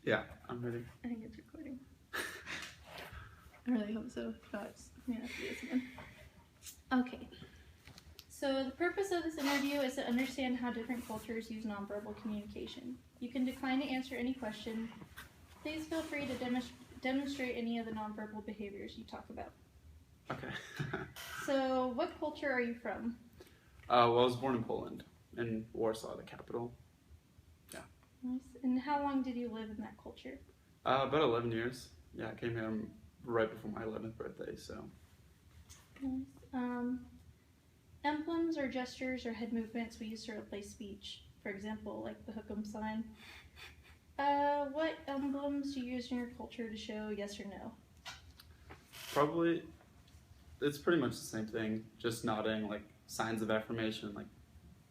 Yeah, I'm ready. I think it's recording. I really hope so. If not, it's gonna have to do this again. Okay. So the purpose of this interview is to understand how different cultures use nonverbal communication. You can decline to answer any question. Please feel free to demonstrate any of the nonverbal behaviors you talk about. Okay. So, what culture are you from? Well, I was born in Poland, in Warsaw, the capital. Yeah. Nice. And how long did you live in that culture? About 11 years. Yeah, I came here right before my 11th birthday, so. Nice. Emblems or gestures or head movements we use to replace speech. For example, like the hook 'em sign. What emblems do you use in your culture to show yes or no? Probably, it's pretty much the same thing, just nodding, like signs of affirmation, like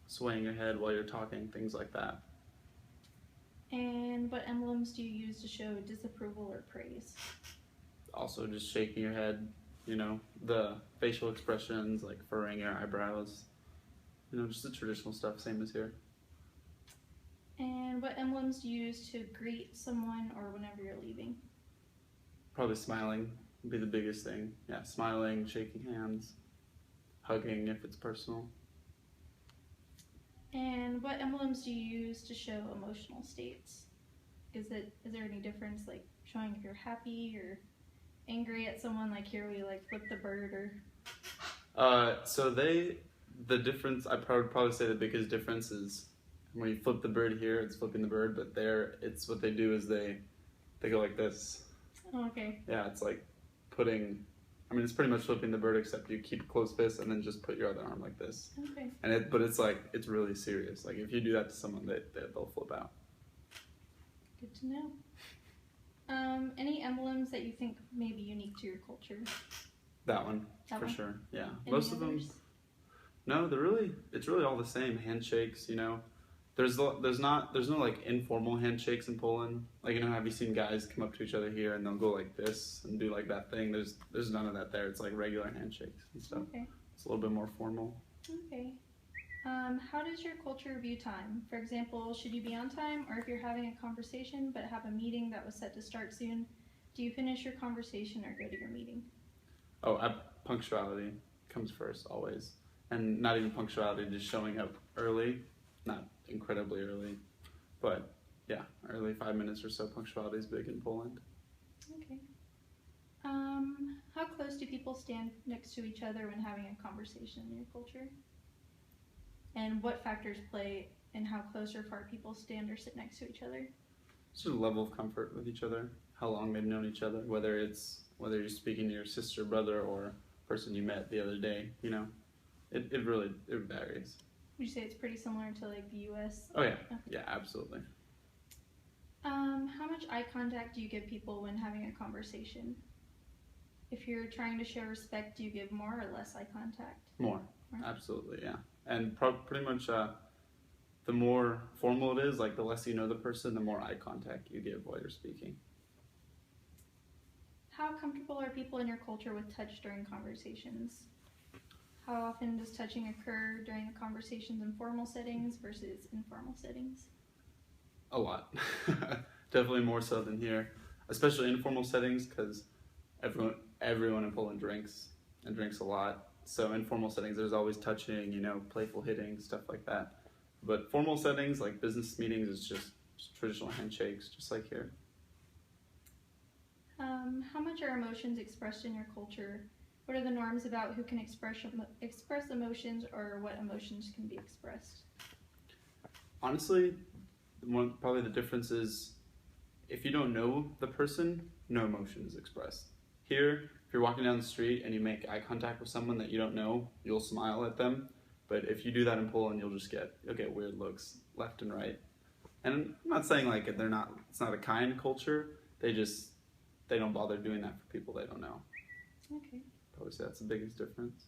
swaying your head while you're talking, things like that. And what emblems do you use to show disapproval or praise? Also, just shaking your head, the facial expressions, like furrowing your eyebrows, just the traditional stuff, same as here. And what emblems do you use to greet someone or whenever you're leaving? Probably smiling would be the biggest thing. Yeah, smiling, shaking hands, hugging if it's personal. And what emblems do you use to show emotional states? Is there any difference, like showing if you're happy or angry at someone? Like here we like flip the bird or. The difference, I would probably say the biggest difference is when you flip the bird here, it's flipping the bird, but there, it's what they do is they go like this. Oh, okay. Yeah, it's like it's pretty much flipping the bird, except you keep closed fist and then just put your other arm like this. Okay. But it's really serious. Like if you do that to someone, they'll flip out. Good to know. Any emblems that you think may be unique to your culture? That one, for one? sure. Yeah. Any Most of others? them. No, it's really all the same. Handshakes, There's no like informal handshakes in Poland. Like, have you seen guys come up to each other here and they'll go like this and do like that thing? There's none of that there. It's like regular handshakes and stuff. Okay. It's a little bit more formal. Okay. How does your culture view time? For example, should you be on time, or if you're having a conversation but have a meeting that was set to start soon, do you finish your conversation or go to your meeting? Oh, punctuality comes first always, and not even punctuality, just showing up early, not incredibly early, but yeah, early 5 minutes or so. Punctuality is big in Poland. Okay. How close do people stand next to each other when having a conversation in your culture? And what factors play in how close or far people stand or sit next to each other? It's just a level of comfort with each other, how long they've known each other, whether you're speaking to your sister, brother, or person you met the other day. It really varies. Would you say it's pretty similar to like the U.S.? Oh yeah, Okay. yeah, absolutely. How much eye contact do you give people when having a conversation? If you're trying to show respect, do you give more or less eye contact? More, absolutely, yeah. And pretty much the more formal it is, like the less you know the person, the more eye contact you give while you're speaking. How comfortable are people in your culture with touch during conversations? How often does touching occur during the conversations in formal settings versus informal settings? A lot. Definitely more so than here, especially informal settings, because everyone in Poland drinks and drinks a lot. So informal settings, there's always touching, playful hitting, stuff like that. But formal settings, like business meetings, is just traditional handshakes, just like here. How much are emotions expressed in your culture? What are the norms about who can express emotions, or what emotions can be expressed? Honestly, probably the difference is if you don't know the person, no emotion is expressed. Here, if you're walking down the street and you make eye contact with someone that you don't know, you'll smile at them. But if you do that in Poland, you'll get weird looks left and right. And I'm not saying like it's not a kind culture. They don't bother doing that for people they don't know. Okay. Probably say that's the biggest difference.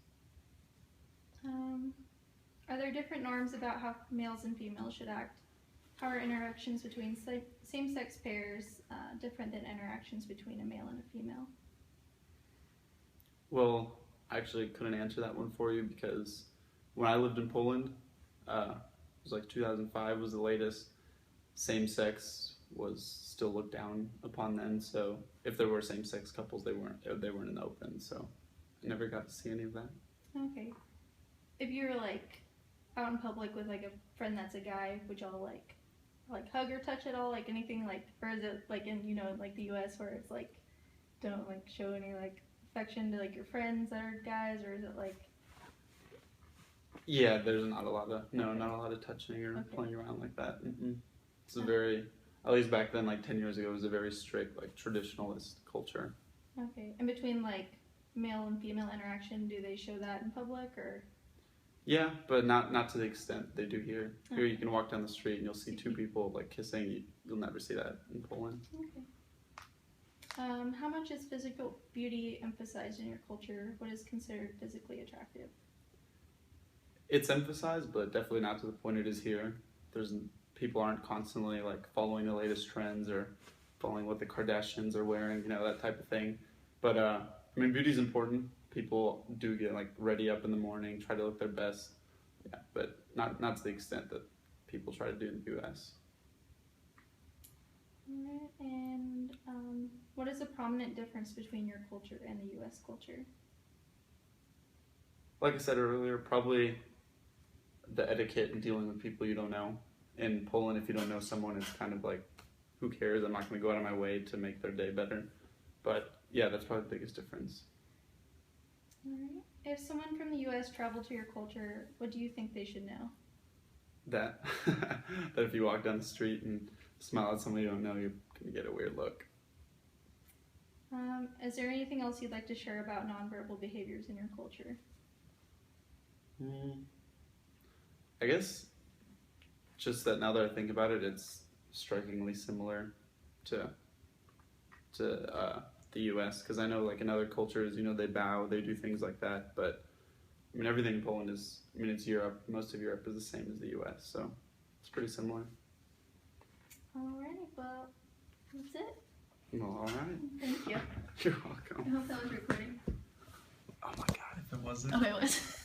Are there different norms about how males and females should act? How are interactions between same-sex pairs different than interactions between a male and a female? Well, I actually couldn't answer that one for you because when I lived in Poland, it was like 2005 was the latest same-sex was still looked down upon then. So if there were same-sex couples, they weren't in the open. So I never got to see any of that. Okay. If you were like out in public with like a friend that's a guy, would y'all like hug or touch at all? Like anything like, or is it like in like the U.S. where it's like don't like show any like affection to like your friends that are guys, or is it like? Yeah, there's not a lot of touching or playing around like that. It's a very, at least back then, like 10 years ago, it was a very strict, like traditionalist culture. Okay, and between like male and female interaction, do they show that in public or? Yeah, but not to the extent they do here. Here you can walk down the street and you'll see two people like kissing. You'll never see that in Poland. Okay. How much is physical beauty emphasized in your culture? What is considered physically attractive? It's emphasized, but definitely not to the point it is here. People aren't constantly like following the latest trends or following what the Kardashians are wearing, that type of thing. But I mean, beauty's important. People do get like ready up in the morning, try to look their best. Yeah, but not to the extent that people try to do in the U.S. Alright, and what is a prominent difference between your culture and the U.S. culture? Like I said earlier, probably the etiquette in dealing with people you don't know. In Poland, if you don't know someone, it's kind of like, who cares? I'm not going to go out of my way to make their day better. But yeah, that's probably the biggest difference. Alright. If someone from the U.S. traveled to your culture, what do you think they should know? That if you walk down the street and smile at somebody you don't know, you're going to get a weird look. Is there anything else you'd like to share about nonverbal behaviors in your culture? I guess just that now that I think about it, it's strikingly similar to the U.S. because I know like in other cultures, they bow, they do things like that. But I mean, everything in Poland it's Europe. Most of Europe is the same as the U.S. So it's pretty similar. Alright, well, that's it. Well, all right. Thank you. You're welcome. I hope that was recording. Oh my God, if it wasn't. Oh, it was.